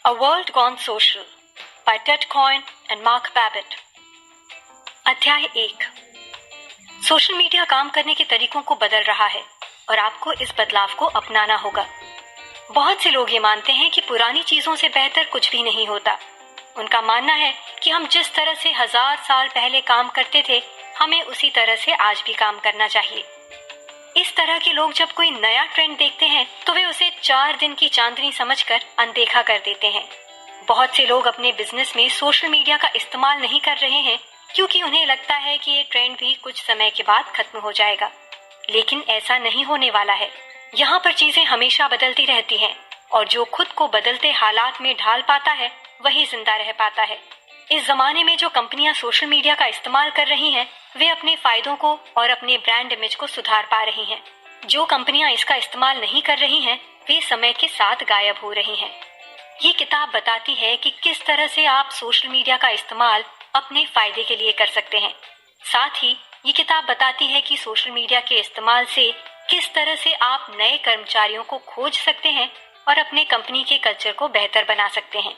A World Gone Social by Ted Coyne and Mark Babbitt। अध्याय 1। Social media काम करने के तरीकों को बदल रहा है और आपको इस बदलाव को अपनाना होगा। बहुत से लोग ये मानते हैं कि पुरानी चीजों से बेहतर कुछ भी नहीं होता। उनका मानना है कि हम जिस तरह से 1000 साल पहले काम करते थे, हमें उसी तरह से आज भी काम करना चाहिए। इस तरह के लोग जब कोई नया ट्रेंड देखते हैं तो वे उसे 4 दिन की चांदनी समझकर अनदेखा कर देते हैं। बहुत से लोग अपने बिजनेस में सोशल मीडिया का इस्तेमाल नहीं कर रहे हैं क्योंकि उन्हें लगता है कि ये ट्रेंड भी कुछ समय के बाद खत्म हो जाएगा, लेकिन ऐसा नहीं होने वाला है। यहाँ पर चीजें हमेशा बदलती रहती हैं और जो खुद को बदलते हालात में ढाल पाता है वही जिंदा रह पाता है। इस जमाने में जो कंपनियां सोशल मीडिया का इस्तेमाल कर रही हैं, वे अपने फायदों को और अपने ब्रांड इमेज को सुधार पा रही हैं। जो कंपनियां इसका इस्तेमाल नहीं कर रही हैं, वे समय के साथ गायब हो रही हैं। ये किताब बताती है कि किस तरह से आप सोशल मीडिया का इस्तेमाल अपने फायदे के लिए कर सकते हैं। साथ ही ये किताब बताती है कि सोशल मीडिया के इस्तेमाल से किस तरह से आप नए कर्मचारियों को खोज सकते हैं और अपने कंपनी के कल्चर को बेहतर बना सकते हैं।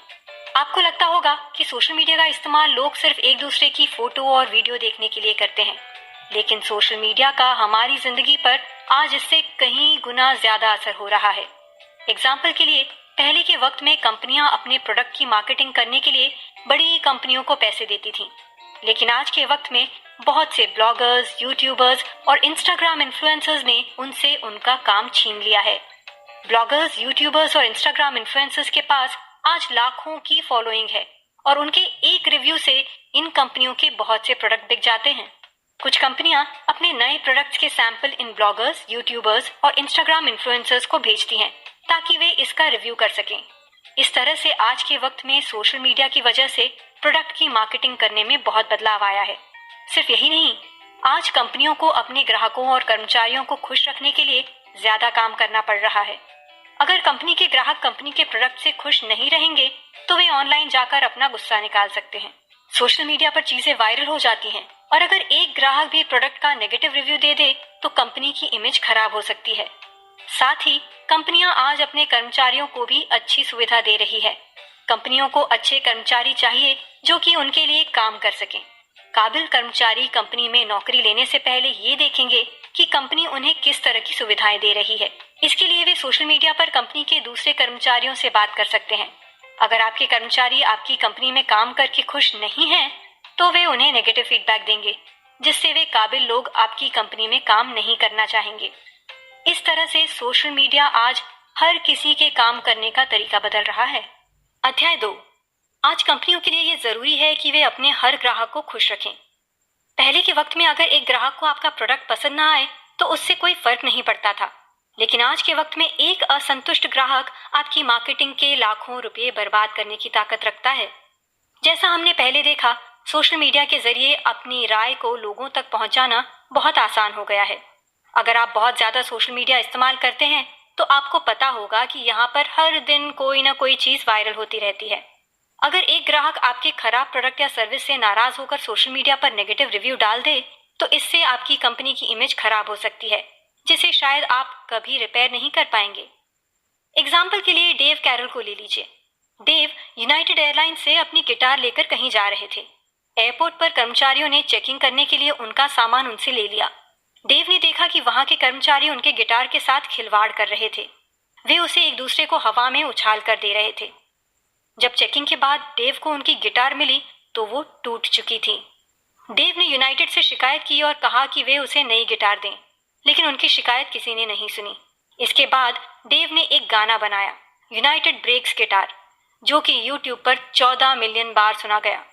आपको लगता होगा कि सोशल मीडिया का इस्तेमाल लोग सिर्फ एक दूसरे की फोटो और वीडियो देखने के लिए करते हैं, लेकिन सोशल मीडिया का हमारी जिंदगी पर आज इससे कहीं गुना ज्यादा असर हो रहा है। एग्जाम्पल के लिए, पहले के वक्त में कंपनियां अपने प्रोडक्ट की मार्केटिंग करने के लिए बड़ी कंपनियों को पैसे देती थीं, लेकिन आज के वक्त में बहुत से ब्लॉगर्स, यूट्यूबर्स और इंस्टाग्राम इन्फ्लुएंसर्स ने उनसे उनका काम छीन लिया है। ब्लॉगर्स, यूट्यूबर्स और इंस्टाग्राम इन्फ्लुएंसर्स के पास आज लाखों की फॉलोइंग है और उनके एक रिव्यू से इन कंपनियों के बहुत से प्रोडक्ट बिक जाते हैं। कुछ कंपनियां अपने नए प्रोडक्ट्स के सैंपल इन ब्लॉगर्स, यूट्यूबर्स और इंस्टाग्राम इन्फ्लुएंसर्स को भेजती हैं ताकि वे इसका रिव्यू कर सकें। इस तरह से आज के वक्त में सोशल मीडिया की वजह से प्रोडक्ट की मार्केटिंग करने में बहुत बदलाव आया है। सिर्फ यही नहीं, आज कंपनियों को अपने ग्राहकों और कर्मचारियों को खुश रखने के लिए ज्यादा काम करना पड़ रहा है। अगर कंपनी के ग्राहक कंपनी के प्रोडक्ट से खुश नहीं रहेंगे तो वे ऑनलाइन जाकर अपना गुस्सा निकाल सकते हैं। सोशल मीडिया पर चीजें वायरल हो जाती हैं और अगर एक ग्राहक भी प्रोडक्ट का नेगेटिव रिव्यू दे दे तो कंपनी की इमेज खराब हो सकती है। साथ ही कंपनियां आज अपने कर्मचारियों को भी अच्छी सुविधा दे रही है। कंपनियों को अच्छे कर्मचारी चाहिए जो कि उनके लिए काम कर सकें। काबिल कर्मचारी कंपनी में नौकरी लेने से पहले ये देखेंगे कि कंपनी उन्हें किस तरह की सुविधाएं दे रही है। इसके लिए वे सोशल मीडिया पर कंपनी के दूसरे कर्मचारियों से बात कर सकते हैं। अगर आपके कर्मचारी आपकी कंपनी में काम करके खुश नहीं हैं, तो वे उन्हें नेगेटिव फीडबैक देंगे, जिससे वे काबिल लोग आपकी कंपनी में काम नहीं करना चाहेंगे। इस तरह से सोशल मीडिया आज हर किसी के काम करने का तरीका बदल रहा है। अध्याय 2। आज कंपनियों के लिए ये जरूरी है कि वे अपने हर ग्राहक को खुश रखें। पहले के वक्त में अगर एक ग्राहक को आपका प्रोडक्ट पसंद ना आए तो उससे कोई फर्क नहीं पड़ता था, लेकिन आज के वक्त में एक असंतुष्ट ग्राहक आपकी मार्केटिंग के लाखों रुपए बर्बाद करने की ताकत रखता है। जैसा हमने पहले देखा, सोशल मीडिया के जरिए अपनी राय को लोगों तक पहुंचाना बहुत आसान हो गया है। अगर आप बहुत ज्यादा सोशल मीडिया इस्तेमाल करते हैं तो आपको पता होगा कि यहाँ पर हर दिन कोई ना कोई चीज वायरल होती रहती है। अगर एक ग्राहक आपके खराब प्रोडक्ट या सर्विस से नाराज होकर सोशल मीडिया पर नेगेटिव रिव्यू डाल दे तो इससे आपकी कंपनी की इमेज खराब हो सकती है, जिसे शायद आप कभी रिपेयर नहीं कर पाएंगे। एग्जाम्पल के लिए डेव कैरल को ले लीजिए। डेव यूनाइटेड एयरलाइंस से अपनी गिटार लेकर कहीं जा रहे थे। एयरपोर्ट पर कर्मचारियों ने चेकिंग करने के लिए उनका सामान उनसे ले लिया। डेव ने देखा कि वहां के कर्मचारी उनके गिटार के साथ खिलवाड़ कर रहे थे। वे उसे एक दूसरे को हवा में उछाल कर दे रहे थे। जब चेकिंग के बाद डेव को उनकी गिटार मिली तो वो टूट चुकी थी। डेव ने यूनाइटेड से शिकायत की और कहा कि वे उसे नई गिटार दें, लेकिन उनकी शिकायत किसी ने नहीं सुनी। इसके बाद डेव ने एक गाना बनाया, यूनाइटेड ब्रेक्स गिटार, जो कि यूट्यूब पर 14 मिलियन बार सुना गया।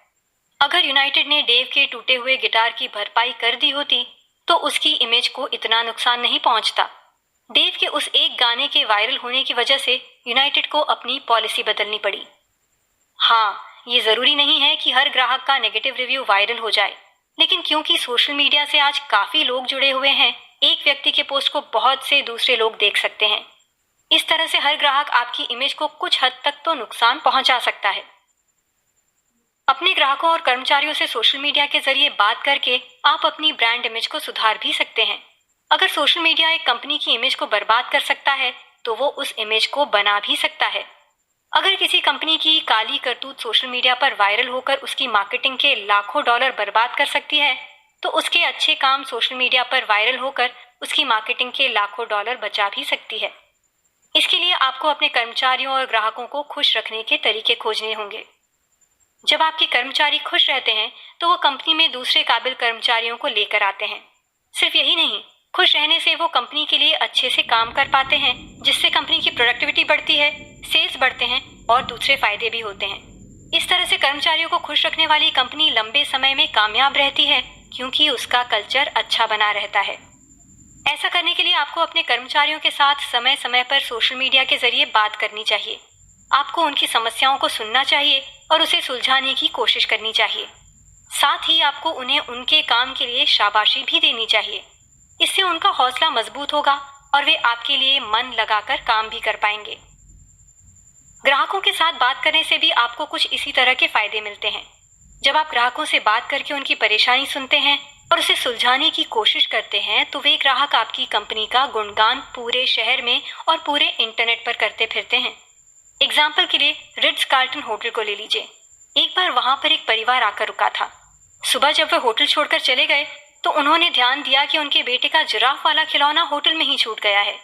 अगर यूनाइटेड ने डेव के टूटे हुए गिटार की भरपाई कर दी होती तो उसकी इमेज को इतना नुकसान नहीं पहुंचता। डेव के उस एक गाने के वायरल होने की वजह से यूनाइटेड को अपनी पॉलिसी बदलनी पड़ी। हाँ, ये जरूरी नहीं है कि हर ग्राहक का नेगेटिव रिव्यू वायरल हो जाए, लेकिन क्योंकि सोशल मीडिया से आज काफी लोग जुड़े हुए हैं, एक व्यक्ति के पोस्ट को बहुत से दूसरे लोग देख सकते हैं। इस तरह से हर ग्राहक आपकी इमेज को कुछ हद तक तो नुकसान पहुंचा सकता है। अपने ग्राहकों और कर्मचारियों से सोशल मीडिया के जरिए बात करके आप अपनी ब्रांड इमेज को सुधार भी सकते हैं। अगर सोशल मीडिया एक कंपनी की इमेज को बर्बाद कर सकता है तो वो उस इमेज को बना भी सकता है। अगर किसी कंपनी की काली करतूत सोशल मीडिया पर वायरल होकर उसकी मार्केटिंग के लाखों डॉलर बर्बाद कर सकती है, तो उसके अच्छे काम सोशल मीडिया पर वायरल होकर उसकी मार्केटिंग के लाखों डॉलर बचा भी सकती है। इसके लिए आपको अपने कर्मचारियों और ग्राहकों को खुश रखने के तरीके खोजने होंगे। जब आपके कर्मचारी खुश रहते हैं, तो वो कंपनी में दूसरे काबिल कर्मचारियों को लेकर आते हैं। सिर्फ यही नहीं, खुश रहने से वो कंपनी के लिए अच्छे से काम कर पाते हैं, जिससे कंपनी की प्रोडक्टिविटी बढ़ती है, सेल्स बढ़ते हैं और दूसरे फायदे भी होते हैं। इस तरह से कर्मचारियों को खुश रखने वाली कंपनी लंबे समय में कामयाब रहती है, क्योंकि उसका कल्चर अच्छा बना रहता है। ऐसा करने के लिए आपको अपने कर्मचारियों के साथ समय समय पर सोशल मीडिया के जरिए बात करनी चाहिए। आपको उनकी समस्याओं को सुनना चाहिए और उसे सुलझाने की कोशिश करनी चाहिए। साथ ही आपको उन्हें उनके काम के लिए शाबाशी भी देनी चाहिए। इससे उनका हौसला मजबूत होगा और वे आपके लिए मन लगाकर काम भी कर पाएंगे। ग्राहकों के साथ बात करने से भी आपको कुछ इसी तरह के फायदे मिलते हैं। जब आप ग्राहकों से बात करके उनकी परेशानी सुनते हैं और उसे सुलझाने की कोशिश करते हैं, तो वे ग्राहक आपकी कंपनी का गुणगान पूरे शहर में और पूरे इंटरनेट पर करते फिरते हैं। एग्जाम्पल के लिए रिट्ज कार्ल्टन होटल को ले लीजिए। एक बार वहां पर एक परिवार आकर रुका था। सुबह जब वे होटल छोड़कर चले गए, तो उन्होंने ध्यान दिया कि उनके बेटे का जिराफ वाला खिलौना होटल में ही छूट गया है।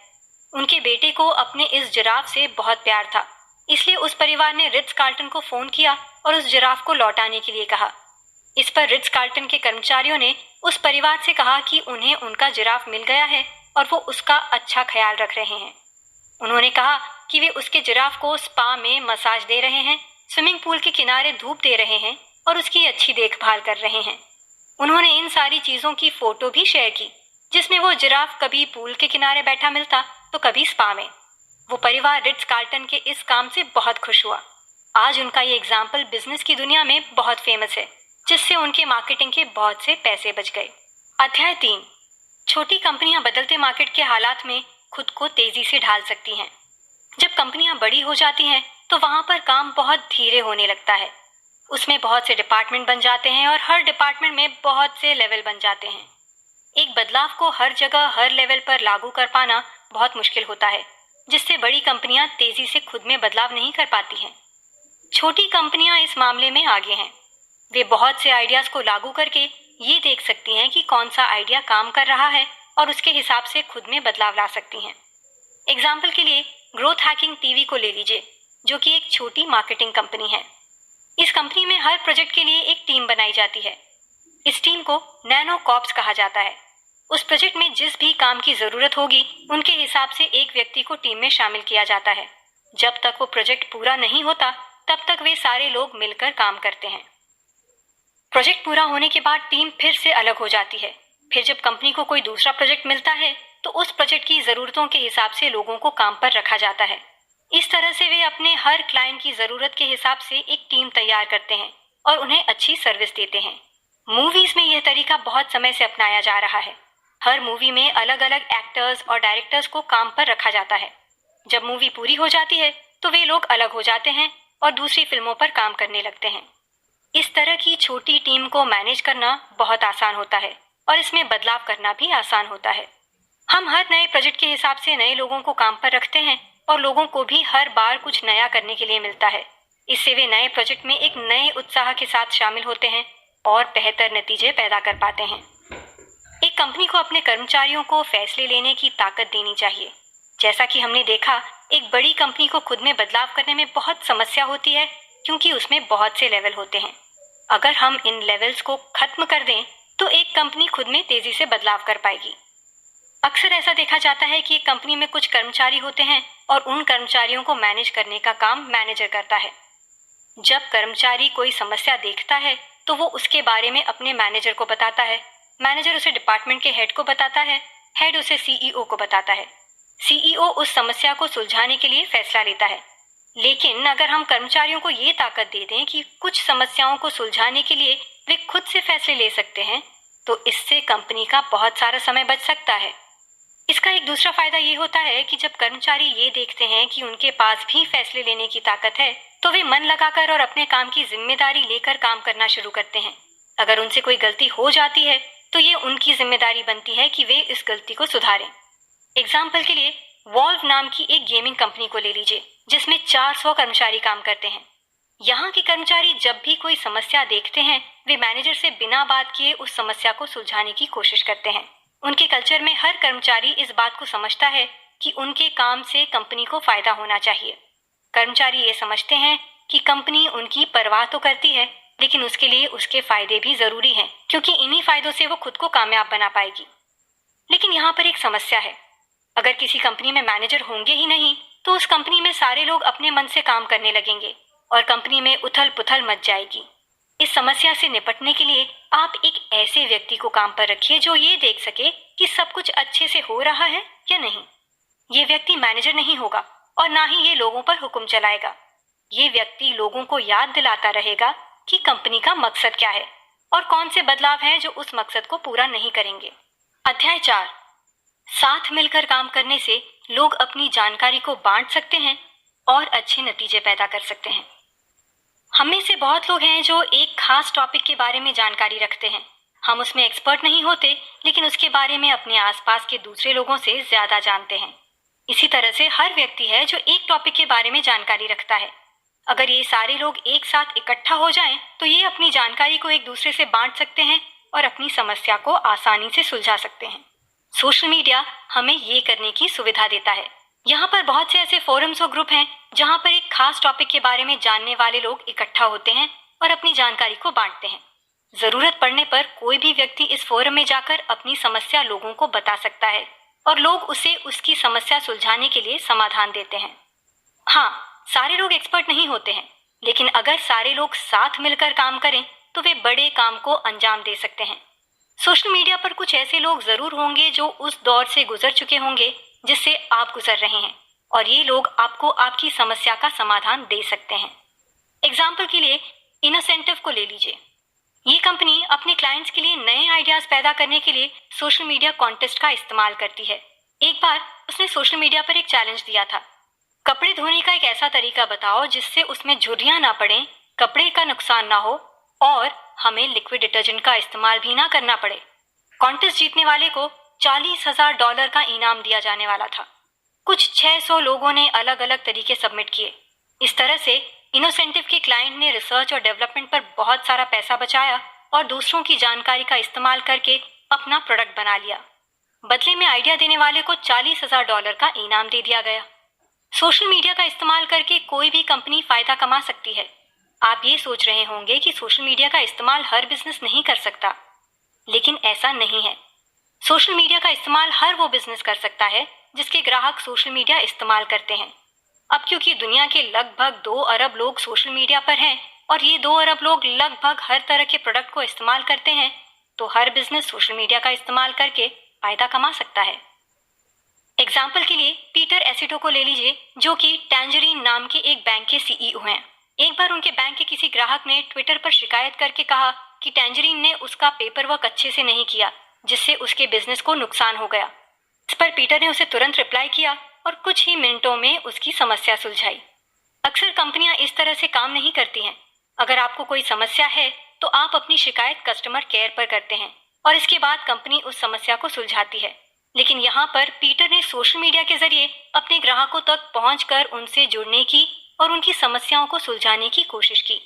उनके बेटे को अपने इस जिराफ से बहुत प्यार था, इसलिए उस परिवार ने रिट्ज कार्ल्टन को फोन किया और उस जिराफ को लौटाने के लिए कहा। इस पर रिट्ज कार्ल्टन के कर्मचारियों ने उस परिवार से कहा कि उन्हें उनका जिराफ मिल गया है और वो उसका अच्छा ख्याल रख रहे हैं। उन्होंने कहा कि वे उसके जिराफ को स्पा में मसाज दे रहे हैं, स्विमिंग पूल के किनारे धूप दे रहे हैं और उसकी अच्छी देखभाल कर रहे हैं। उन्होंने इन सारी चीजों की फोटो भी शेयर की, जिसमें वो जिराफ कभी पूल के किनारे बैठा मिलता तो कभी स्पा में। वो परिवार रिट्ज कार्ल्टन के इस काम से बहुत खुश हुआ। आज उनका ये एग्जाम्पल बिजनेस की दुनिया में बहुत फेमस है, जिससे उनके मार्केटिंग के बहुत से पैसे बच गए। अध्याय 3, छोटी कंपनियां बदलते मार्केट के हालात में खुद को तेजी से ढाल सकती हैं। जब कंपनियां बड़ी हो जाती हैं, तो वहां पर काम बहुत धीरे होने लगता है। उसमें बहुत से डिपार्टमेंट बन जाते हैं और हर डिपार्टमेंट में बहुत से लेवल बन जाते हैं। एक बदलाव को हर जगह हर लेवल पर लागू कर पाना बहुत मुश्किल होता है, जिससे बड़ी कंपनियां तेजी से खुद में बदलाव नहीं कर पाती हैं। छोटी कंपनियां इस मामले में आगे हैं। वे बहुत से आइडियाज को लागू करके ये देख सकती हैं कि कौन सा आइडिया काम कर रहा है और उसके हिसाब से खुद में बदलाव ला सकती हैं। एग्जाम्पल के लिए ग्रोथ हैकिंग टीवी को ले लीजिए, जो कि एक छोटी मार्केटिंग कंपनी है। इस कंपनी में हर प्रोजेक्ट के लिए एक टीम बनाई जाती है। इस टीम को नैनो कॉर्प्स कहा जाता है। उस प्रोजेक्ट में जिस भी काम की जरूरत होगी, उनके हिसाब से एक व्यक्ति को टीम में शामिल किया जाता है। जब तक वो प्रोजेक्ट पूरा नहीं होता, तब तक वे सारे लोग मिलकर काम करते हैं। प्रोजेक्ट पूरा होने के बाद टीम फिर से अलग हो जाती है। फिर जब कंपनी को कोई दूसरा प्रोजेक्ट मिलता है, तो उस प्रोजेक्ट की जरूरतों के हिसाब से लोगों को काम पर रखा जाता है। इस तरह से वे अपने हर क्लाइंट की जरूरत के हिसाब से एक टीम तैयार करते हैं और उन्हें अच्छी सर्विस देते हैं। मूवीज में यह तरीका बहुत समय से अपनाया जा रहा है। हर मूवी में अलग अलग एक्टर्स और डायरेक्टर्स को काम पर रखा जाता है। जब मूवी पूरी हो जाती है, तो वे लोग अलग हो जाते हैं और दूसरी फिल्मों पर काम करने लगते हैं। इस तरह की छोटी टीम को मैनेज करना बहुत आसान होता है और इसमें बदलाव करना भी आसान होता है। हम हर नए प्रोजेक्ट के हिसाब से नए लोगों को काम पर रखते हैं और लोगों को भी हर बार कुछ नया करने के लिए मिलता है। इससे वे नए प्रोजेक्ट में एक नए उत्साह के साथ शामिल होते हैं और बेहतर नतीजे पैदा कर पाते हैं। एक कंपनी को अपने कर्मचारियों को फैसले लेने की ताकत देनी चाहिए। जैसा कि हमने देखा, एक बड़ी कंपनी को खुद में बदलाव करने में बहुत समस्या होती है, क्योंकि उसमें बहुत से लेवल होते हैं। अगर हम इन लेवल्स को खत्म कर दें, तो एक कंपनी खुद में तेजी से बदलाव कर पाएगी। अक्सर ऐसा देखा जाता है कि एक कंपनी में कुछ कर्मचारी होते हैं और उन कर्मचारियों को मैनेज करने का काम मैनेजर करता है। जब कर्मचारी कोई समस्या देखता है, तो वो उसके बारे में अपने मैनेजर को बताता है। मैनेजर उसे डिपार्टमेंट के हेड को बताता है। हेड उसे सीईओ को बताता है। सीईओ उस समस्या को सुलझाने के लिए फैसला लेता है। लेकिन अगर हम कर्मचारियों को ये ताकत दे दें कि कुछ समस्याओं को सुलझाने के लिए वे खुद से फैसले ले सकते हैं, तो इससे कंपनी का बहुत सारा समय बच सकता है। इसका एक दूसरा फायदा ये होता है कि जब कर्मचारी ये देखते हैं कि उनके पास भी फैसले लेने की ताकत है, तो वे मन लगाकर और अपने काम की जिम्मेदारी लेकर काम करना शुरू करते हैं। अगर उनसे कोई गलती हो जाती है, तो ये उनकी जिम्मेदारी बनती है कि वे इस गलती को सुधारें। एग्जाम्पल के लिए वॉल्व नाम की एक गेमिंग कंपनी को ले लीजिए, जिसमें 400 कर्मचारी काम करते हैं। यहाँ के कर्मचारी जब भी कोई समस्या देखते हैं, वे मैनेजर से बिना बात किए उस समस्या को सुलझाने की कोशिश करते हैं। उनके कल्चर में हर कर्मचारी इस बात को समझता है कि उनके काम से कंपनी को फायदा होना चाहिए। कर्मचारी ये समझते हैं कि कंपनी उनकी परवाह तो करती है, लेकिन उसके लिए उसके फायदे भी जरूरी हैं, क्योंकि इन्हीं फायदों से वो खुद को कामयाब बना पाएगी। लेकिन यहाँ पर एक समस्या है। अगर किसी कंपनी में मैनेजर होंगे ही नहीं, तो उस कंपनी में सारे लोग अपने मन से काम करने लगेंगे और कंपनी में उथल पुथल मच जाएगी। इस समस्या से निपटने के लिए आप एक ऐसे व्यक्ति को काम पर रखिए जो ये देख सके कि सब कुछ अच्छे से हो रहा है या नहीं। ये व्यक्ति मैनेजर नहीं होगा और ना ही ये लोगों पर हुक्म चलाएगा। ये व्यक्ति लोगों को याद दिलाता रहेगा कि कंपनी का मकसद क्या है और कौन से बदलाव हैं जो उस मकसद को पूरा नहीं करेंगे। अध्याय 4। साथ मिलकर काम करने से लोग अपनी जानकारी को बांट सकते हैं और अच्छे नतीजे पैदा कर सकते हैं। हम में से बहुत लोग हैं जो एक खास टॉपिक के बारे में जानकारी रखते हैं। हम उसमें एक्सपर्ट नहीं होते, लेकिन उसके बारे में अपने आसपास के दूसरे लोगों से ज्यादा जानते हैं। इसी तरह से हर व्यक्ति है जो एक टॉपिक के बारे में जानकारी रखता है। अगर ये सारे लोग एक साथ इकट्ठा हो जाएं, तो ये अपनी जानकारी को एक दूसरे से बांट सकते हैं और अपनी समस्या को आसानी से सुलझा सकते हैं। सोशल मीडिया हमें ये करने की सुविधा देता है। यहाँ पर बहुत से ऐसे फोरम्स और ग्रुप हैं जहाँ पर एक खास टॉपिक के बारे में जानने वाले लोग इकट्ठा होते हैं और अपनी जानकारी को बांटते हैं। जरूरत पड़ने पर कोई भी व्यक्ति इस फोरम में जाकर अपनी समस्या लोगों को बता सकता है और लोग उसे उसकी समस्या सुलझाने के लिए समाधान देते हैं। हाँ, सारे लोग एक्सपर्ट नहीं होते हैं, लेकिन अगर सारे लोग साथ मिलकर काम करें तो वे बड़े काम को अंजाम दे सकते हैं। सोशल मीडिया पर कुछ ऐसे लोग जरूर होंगे जो उस दौर से गुजर चुके होंगे जिससे आप गुजर रहे हैं, और ये लोग आपको आपकी समस्या का समाधान दे सकते हैं। एग्जाम्पल के लिए इनोसेंटिव को ले लीजिए। ये कंपनी अपने क्लाइंट्स के लिए नए आइडियाज पैदा करने के लिए सोशल मीडिया कॉन्टेस्ट का इस्तेमाल करती है। एक बार उसने सोशल मीडिया पर एक चैलेंज दिया था, कपड़े धोने का एक ऐसा तरीका बताओ जिससे उसमें झुर्रियां ना पड़े, कपड़े का नुकसान ना हो और हमें लिक्विड डिटर्जेंट का इस्तेमाल भी ना करना पड़े। कॉन्टेस्ट जीतने वाले को $40,000 का इनाम दिया जाने वाला था। कुछ 600 लोगों ने अलग अलग तरीके सबमिट किए। इस तरह से इनोसेंटिव के क्लाइंट ने रिसर्च और डेवलपमेंट पर बहुत सारा पैसा बचाया और दूसरों की जानकारी का इस्तेमाल करके अपना प्रोडक्ट बना लिया। बदले में आइडिया देने वाले को $40,000 का इनाम दे दिया गया। सोशल मीडिया का इस्तेमाल करके कोई भी कंपनी फायदा कमा सकती है। आप ये सोच रहे होंगे कि सोशल मीडिया का इस्तेमाल हर बिजनेस नहीं कर सकता, लेकिन ऐसा नहीं है। सोशल मीडिया का इस्तेमाल हर वो बिजनेस कर सकता है जिसके ग्राहक सोशल मीडिया इस्तेमाल करते हैं। अब क्योंकि दुनिया के लगभग 2 अरब लोग सोशल मीडिया पर हैं और ये 2 अरब लोग लगभग हर तरह के प्रोडक्ट को इस्तेमाल करते हैं, तो हर बिजनेस सोशल मीडिया का इस्तेमाल करके फायदा कमा सकता है। एग्जाम्पल के लिए पीटर एसिटो को ले लीजिए, जो कि टैंजरीन नाम के एक बैंक के सीईओ हैं। एक बार उनके बैंक के किसी ग्राहक ने ट्विटर पर शिकायत करके कहा कि टैंजरीन ने उसका पेपर वर्क अच्छे से नहीं किया, जिससे उसके बिजनेस को नुकसान हो गया। इस पर पीटर ने उसे तुरंत रिप्लाई किया और कुछ ही मिनटों में उसकी समस्या सुलझाई। अक्सर कंपनियां इस तरह से काम नहीं करती हैं। अगर आपको कोई समस्या है तो आप अपनी शिकायत कस्टमर केयर पर करते हैं और इसके बाद कंपनी उस समस्या को सुलझाती है। लेकिन यहाँ पर पीटर ने सोशल मीडिया के जरिए अपने ग्राहकों तक पहुंचकर उनसे जुड़ने की और उनकी समस्याओं को सुलझाने की कोशिश की।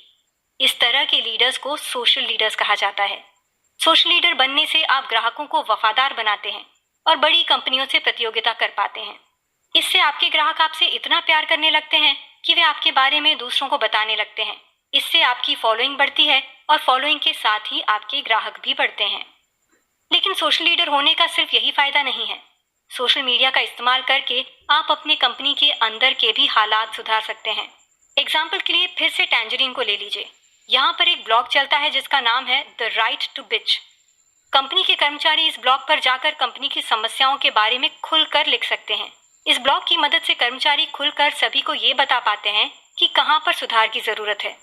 इस तरह के लीडर्स को सोशल लीडर्स कहा जाता है। सोशल लीडर बनने से आप ग्राहकों को वफादार बनाते हैं और बड़ी कंपनियों से प्रतियोगिता कर पाते हैं। इससे आपके ग्राहक आपसे इतना प्यार करने लगते हैं कि वे आपके बारे में दूसरों को बताने लगते हैं। इससे आपकी फॉलोइंग बढ़ती है और फॉलोइंग के साथ ही आपके ग्राहक भी बढ़ते हैं। लेकिन सोशल लीडर होने का सिर्फ यही फायदा नहीं है। सोशल मीडिया का इस्तेमाल करके आप अपने कंपनी के अंदर के भी हालात सुधार सकते हैं। एग्जाम्पल के लिए फिर से टैंजरीन को ले लीजिए। यहाँ पर एक ब्लॉग चलता है जिसका नाम है the right to bitch. Company के कर्मचारी इस ब्लॉग पर जाकर कंपनी की समस्याओं के बारे में खुलकर लिख सकते हैं। इस ब्लॉग की मदद से कर्मचारी खुलकर सभी को ये बता पाते हैं कि कहाँ पर सुधार की जरूरत है।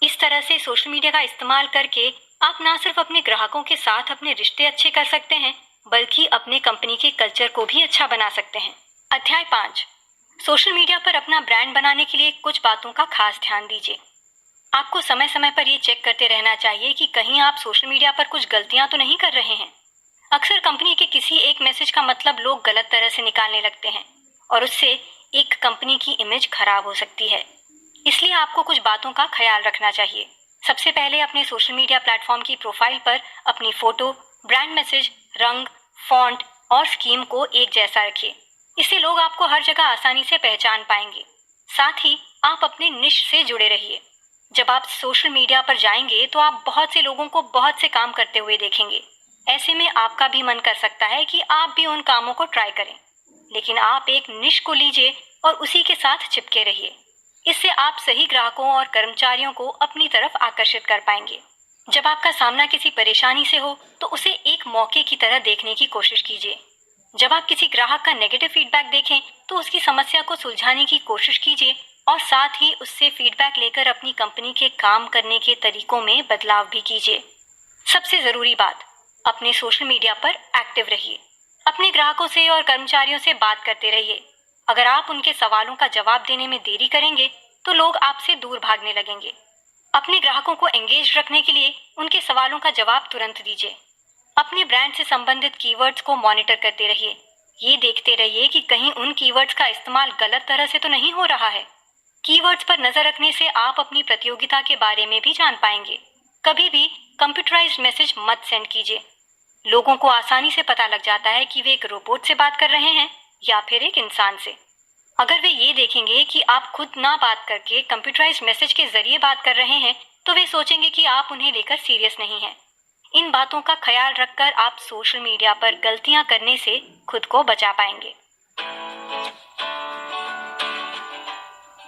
इस तरह से सोशल मीडिया का इस्तेमाल करके आप न सिर्फ अपने ग्राहकों के साथ अपने रिश्ते अच्छे कर सकते हैं, बल्कि अपने कंपनी के कल्चर को भी अच्छा बना सकते हैं। अध्याय 5। सोशल मीडिया पर अपना ब्रांड बनाने के लिए कुछ बातों का खास ध्यान दीजिए। आपको समय समय पर ये चेक करते रहना चाहिए कि कहीं आप सोशल मीडिया पर कुछ गलतियां तो नहीं कर रहे हैं। अक्सर कंपनी के किसी एक मैसेज का मतलब लोग गलत तरह से निकालने लगते हैं और उससे एक कंपनी की इमेज खराब हो सकती है। इसलिए आपको कुछ बातों का ख्याल रखना चाहिए। सबसे पहले अपने सोशल मीडिया प्लेटफॉर्म की प्रोफाइल पर अपनी फोटो, ब्रांड मैसेज, रंग, फॉन्ट और स्कीम को एक जैसा रखिए। इससे लोग आपको हर जगह आसानी से पहचान पाएंगे। साथ ही आप अपने निश से जुड़े रहिए। जब आप सोशल मीडिया पर जाएंगे तो आप बहुत से लोगों को बहुत से काम करते हुए देखेंगे। ऐसे में आपका भी मन कर सकता है कि आप भी उन कामों को ट्राई करें, लेकिन आप एक निश को लीजिए और उसी के साथ चिपके रहिए। इससे आप सही ग्राहकों और कर्मचारियों को अपनी तरफ आकर्षित कर पाएंगे। जब आपका सामना किसी परेशानी से हो तो उसे एक मौके की तरह देखने की कोशिश कीजिए। जब आप किसी ग्राहक का नेगेटिव फीडबैक देखें तो उसकी समस्या को सुलझाने की कोशिश कीजिए और साथ ही उससे फीडबैक लेकर अपनी कंपनी के काम करने के तरीकों में बदलाव भी कीजिए। सबसे जरूरी बात, अपने सोशल मीडिया पर एक्टिव रहिए। अपने ग्राहकों से और कर्मचारियों से बात करते रहिए। अगर आप उनके सवालों का जवाब देने में देरी करेंगे तो लोग आपसे दूर भागने लगेंगे। अपने ग्राहकों को एंगेज रखने के लिए उनके सवालों का जवाब तुरंत दीजिए। अपने ब्रांड से संबंधित कीवर्ड्स को मॉनिटर करते रहिए। ये देखते रहिए कि कहीं उन कीवर्ड्स का इस्तेमाल गलत तरह से तो नहीं हो रहा है। कीवर्ड्स पर नजर रखने से आप अपनी प्रतियोगिता के बारे में भी जान पाएंगे। कभी भी कंप्यूटराइज्ड मैसेज मत सेंड कीजिए। लोगों को आसानी से पता लग जाता है कि वे एक रोबोट से बात कर रहे हैं या फिर एक इंसान से। अगर वे ये देखेंगे कि आप खुद ना बात करके कंप्यूटराइज्ड मैसेज के जरिए बात कर रहे हैं तो वे सोचेंगे कि आप उन्हें लेकर सीरियस नहीं हैं। इन बातों का ख्याल रखकर आप सोशल मीडिया पर गलतियां करने से खुद को बचा पाएंगे।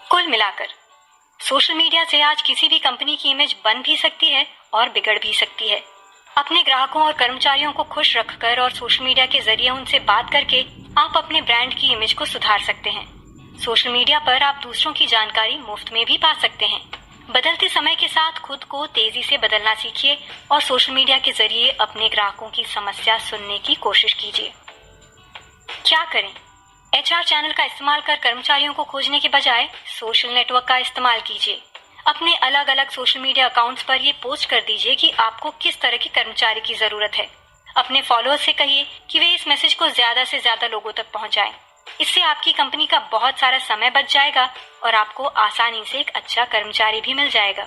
कुल मिलाकर सोशल मीडिया से आज किसी भी कंपनी की इमेज बन भी सकती है और बिगड़ भी सकती है। अपने ग्राहकों और कर्मचारियों को खुश रखकर और सोशल मीडिया के जरिए उनसे बात करके आप अपने ब्रांड की इमेज को सुधार सकते हैं। सोशल मीडिया पर आप दूसरों की जानकारी मुफ्त में भी पा सकते हैं। बदलते समय के साथ खुद को तेजी से बदलना सीखिए और सोशल मीडिया के जरिए अपने ग्राहकों की समस्या सुनने की कोशिश कीजिए। क्या करें? एचआर चैनल का इस्तेमाल कर कर्मचारियों को खोजने के बजाय सोशल नेटवर्क का इस्तेमाल कीजिए। अपने अलग अलग सोशल मीडिया अकाउंट्स पर ये पोस्ट कर दीजिए कि आपको किस तरह के कर्मचारी की जरूरत है। अपने फॉलोअर्स से कहिए कि वे इस मैसेज को ज्यादा से ज्यादा लोगों तक पहुंचाएं। इससे आपकी कंपनी का बहुत सारा समय बच जाएगा और आपको आसानी से एक अच्छा कर्मचारी भी मिल जाएगा।